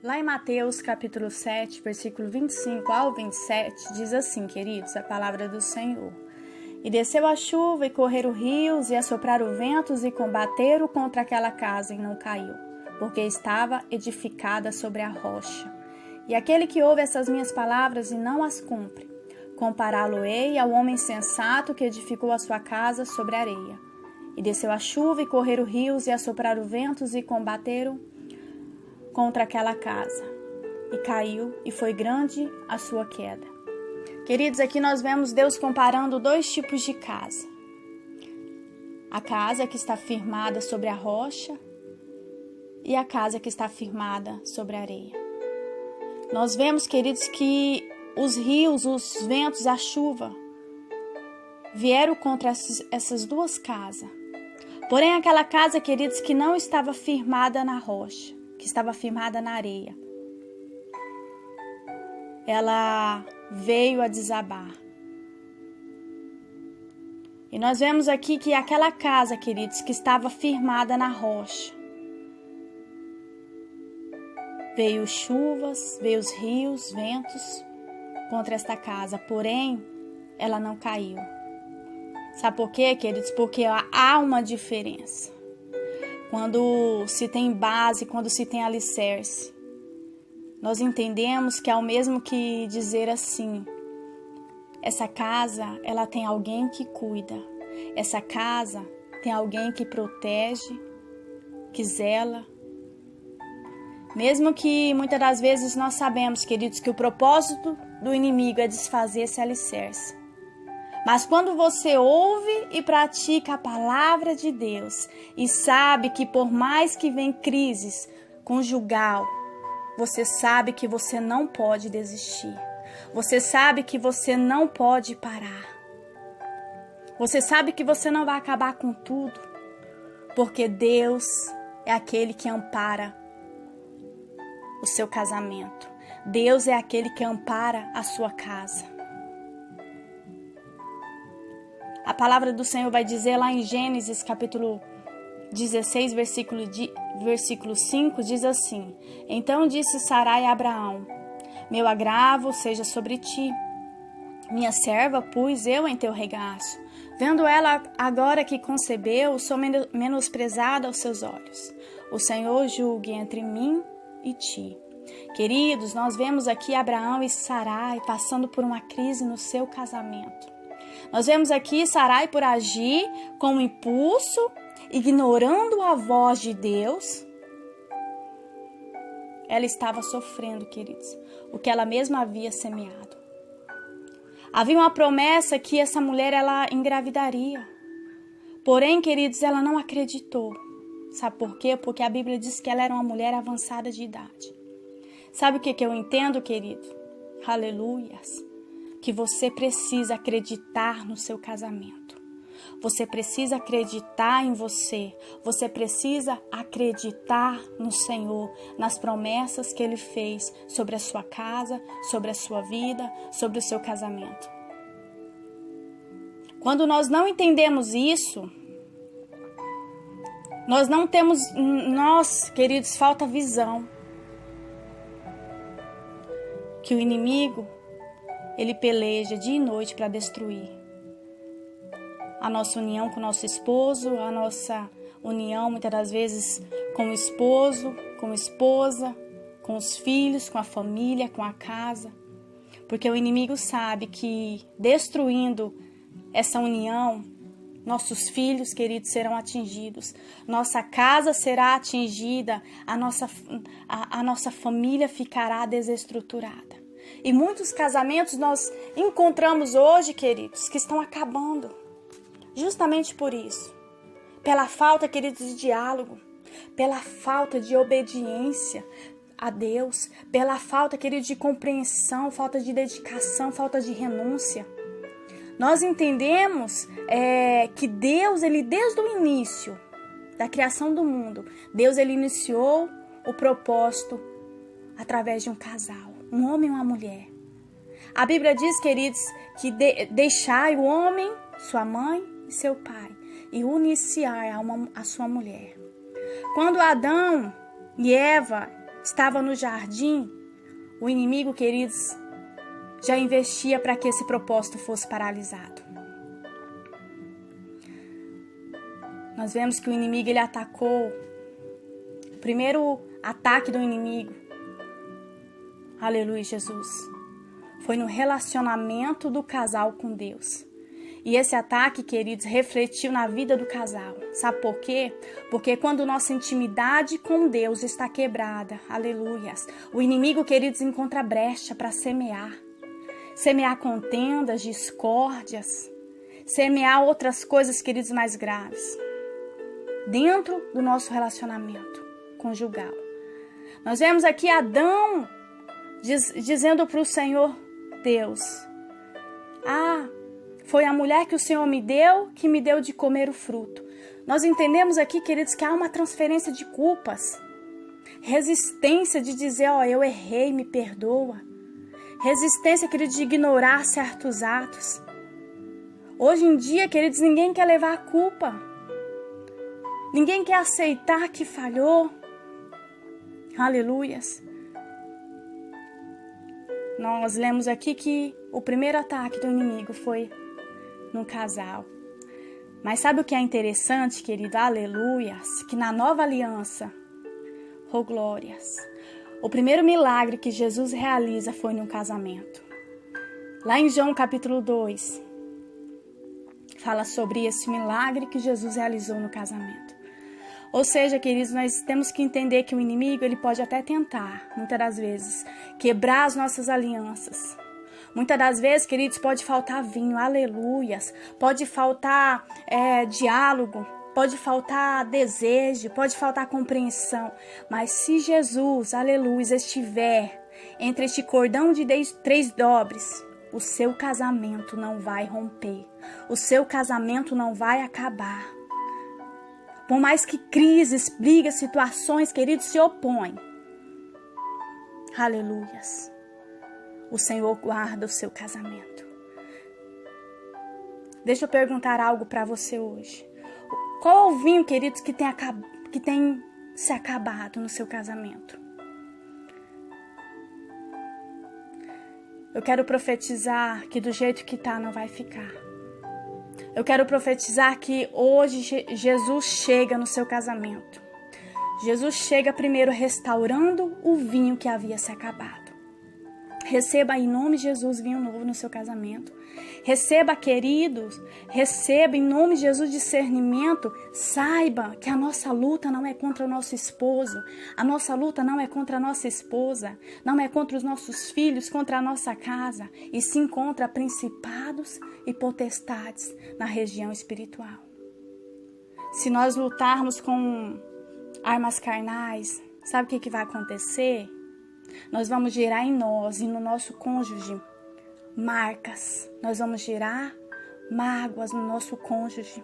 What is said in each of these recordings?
Lá em Mateus capítulo 7, versículo 25 ao 27, diz assim, queridos, a palavra do Senhor. E desceu a chuva, e correram rios, e assopraram ventos, e combateram contra aquela casa, e não caiu, porque estava edificada sobre a rocha. E aquele que ouve essas minhas palavras e não as cumpre, compará-lo-ei ao homem sensato que edificou a sua casa sobre a areia. E desceu a chuva, e correram rios, e assopraram ventos, e combateram contra aquela casa. E caiu, e foi grande a sua queda. Queridos, aqui nós vemos Deus comparando dois tipos de casa. A casa que está firmada sobre a rocha e a casa que está firmada sobre a areia. Nós vemos, queridos, que os rios, os ventos, a chuva vieram contra essas duas casas. Porém, aquela casa, queridos, que não estava firmada na rocha, que estava firmada na areia, ela veio a desabar. E nós vemos aqui que aquela casa, queridos, que estava firmada na rocha, veio chuvas, veio os rios, ventos contra esta casa, porém, ela não caiu. Sabe por quê, queridos? Porque há uma diferença. Quando se tem base, quando se tem alicerce, nós entendemos que é o mesmo que dizer assim: essa casa, ela tem alguém que cuida. Essa casa tem alguém que protege, que zela. Mesmo que muitas das vezes nós sabemos, queridos, que o propósito do inimigo é desfazer esse alicerce. Mas quando você ouve e pratica a palavra de Deus e sabe que por mais que vem crises conjugal, você sabe que você não pode desistir. Você sabe que você não pode parar. Você sabe que você não vai acabar com tudo, porque Deus é aquele que ampara o seu casamento. Deus é aquele que ampara a sua casa. A palavra do Senhor vai dizer lá em Gênesis capítulo 16, versículo 5, diz assim: Então disse Sarai a Abraão: Meu agravo seja sobre ti, minha serva pus eu em teu regaço. Vendo ela agora que concebeu, sou menosprezada aos seus olhos. O Senhor julgue entre mim e ti. Queridos, nós vemos aqui Abraão e Sarai passando por uma crise no seu casamento. Nós vemos aqui Sarai por agir com impulso, ignorando a voz de Deus. Ela estava sofrendo, queridos, o que ela mesma havia semeado. Havia uma promessa que essa mulher ela engravidaria. Porém, queridos, ela não acreditou. Sabe por quê? Porque a Bíblia diz que ela era uma mulher avançada de idade. Sabe o que eu entendo, querido? Aleluias. Que você precisa acreditar no seu casamento. Você precisa acreditar em você. Você precisa acreditar no Senhor, nas promessas que Ele fez sobre a sua casa, sobre a sua vida, sobre o seu casamento. Quando nós não entendemos isso, nós, queridos, falta visão. Que o inimigo, ele peleja dia e noite para destruir a nossa união com o nosso esposo, a nossa união muitas das vezes com o esposo, com a esposa, com os filhos, com a família, com a casa. Porque o inimigo sabe que destruindo essa união, nossos filhos, queridos, serão atingidos. Nossa casa será atingida, a nossa família ficará desestruturada. E muitos casamentos nós encontramos hoje, queridos, que estão acabando. Justamente por isso. Pela falta, queridos, de diálogo. Pela falta de obediência a Deus. Pela falta, queridos, de compreensão, falta de dedicação, falta de renúncia. Nós entendemos que Deus, Ele desde o início da criação do mundo, Deus, Ele iniciou o propósito através de um casal, um homem e uma mulher. A Bíblia diz, queridos, que deixai o homem, sua mãe e seu pai, e uniciar a sua mulher. Quando Adão e Eva estava no jardim, o inimigo, queridos, já investia para que esse propósito fosse paralisado. Nós vemos que o inimigo, ele atacou. O primeiro ataque do inimigo, aleluia, Jesus, foi no relacionamento do casal com Deus. E esse ataque, queridos, refletiu na vida do casal. Sabe por quê? Porque quando nossa intimidade com Deus está quebrada, aleluias, o inimigo, queridos, encontra brecha para semear. Semear contendas, discórdias, semear outras coisas, queridos, mais graves, dentro do nosso relacionamento conjugal. Nós vemos aqui Adão dizendo para o Senhor Deus: foi a mulher que o Senhor me deu, que me deu de comer o fruto. Nós entendemos aqui, queridos, que há uma transferência de culpas. Resistência de dizer, eu errei, me perdoa. Resistência, queridos, de ignorar certos atos. Hoje em dia, queridos, ninguém quer levar a culpa. Ninguém quer aceitar que falhou. Aleluias. Nós lemos aqui que o primeiro ataque do inimigo foi no casal. Mas sabe o que é interessante, querido? Aleluias. Que na nova aliança, glórias, o primeiro milagre que Jesus realiza foi no casamento. Lá em João capítulo 2, fala sobre esse milagre que Jesus realizou no casamento. Ou seja, queridos, nós temos que entender que o inimigo, ele pode até tentar, muitas das vezes, quebrar as nossas alianças. Muitas das vezes, queridos, pode faltar vinho, aleluias, pode faltar diálogo, pode faltar desejo, pode faltar compreensão. Mas se Jesus, aleluia, estiver entre este cordão de 3 dobras, o seu casamento não vai romper, o seu casamento não vai acabar. Por mais que crises, brigas, situações, queridos, se opõem, aleluias, o Senhor guarda o seu casamento. Deixa eu perguntar algo para você hoje. Qual é o vinho, queridos, que tem se acabado no seu casamento? Eu quero profetizar que do jeito que está não vai ficar. Eu quero profetizar que hoje Jesus chega no seu casamento. Jesus chega primeiro restaurando o vinho que havia se acabado. Receba em nome de Jesus vinho novo no seu casamento. Receba, queridos, receba em nome de Jesus discernimento. Saiba que a nossa luta não é contra o nosso esposo. A nossa luta não é contra a nossa esposa. Não é contra os nossos filhos, contra a nossa casa. E sim contra principados e potestades na região espiritual. Se nós lutarmos com armas carnais, sabe o que vai acontecer? Nós vamos gerar em nós e no nosso cônjuge marcas. Nós vamos gerar mágoas no nosso cônjuge.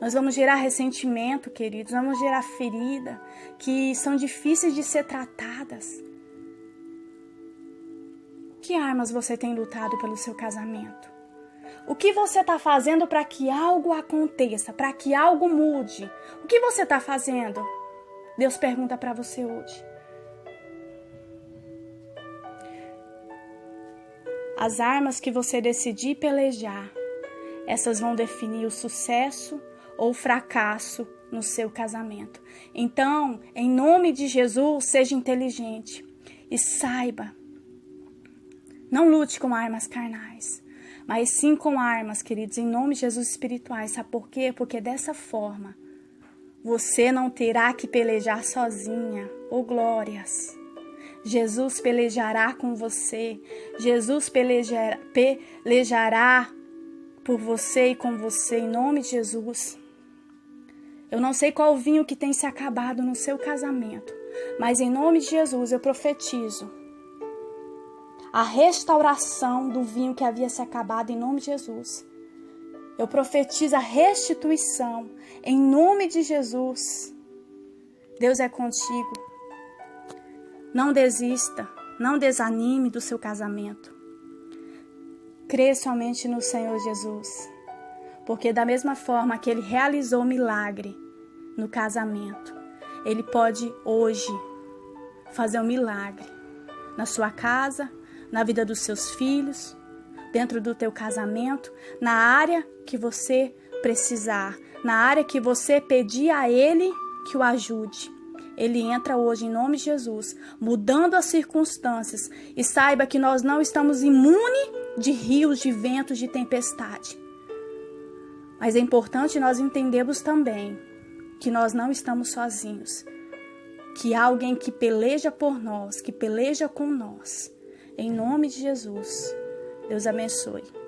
Nós vamos gerar ressentimento, queridos. Nós vamos gerar ferida que são difíceis de ser tratadas. Que armas você tem lutado pelo seu casamento? O que você está fazendo para que algo aconteça, para que algo mude? O que você está fazendo? Deus pergunta para você hoje. As armas que você decidir pelejar, essas vão definir o sucesso ou o fracasso no seu casamento. Então, em nome de Jesus, seja inteligente e saiba. Não lute com armas carnais, mas sim com armas, queridos, em nome de Jesus, espirituais. Sabe por quê? Porque dessa forma, você não terá que pelejar sozinha. Oh, glórias! Jesus pelejará com você. Jesus pelejará por você e com você, em nome de Jesus. Eu não sei qual vinho que tem se acabado no seu casamento, mas em nome de Jesus eu profetizo a restauração do vinho que havia se acabado em nome de Jesus. Eu profetizo a restituição em nome de Jesus. Deus é contigo. Não desista, não desanime do seu casamento. Crê somente no Senhor Jesus, porque da mesma forma que Ele realizou o milagre no casamento, Ele pode hoje fazer um milagre na sua casa, na vida dos seus filhos, dentro do teu casamento, na área que você precisar, na área que você pedir a Ele que o ajude. Ele entra hoje em nome de Jesus, mudando as circunstâncias, e saiba que nós não estamos imunes de rios, de ventos, de tempestade. Mas é importante nós entendermos também que nós não estamos sozinhos, que há alguém que peleja por nós, que peleja com nós. Em nome de Jesus, Deus abençoe.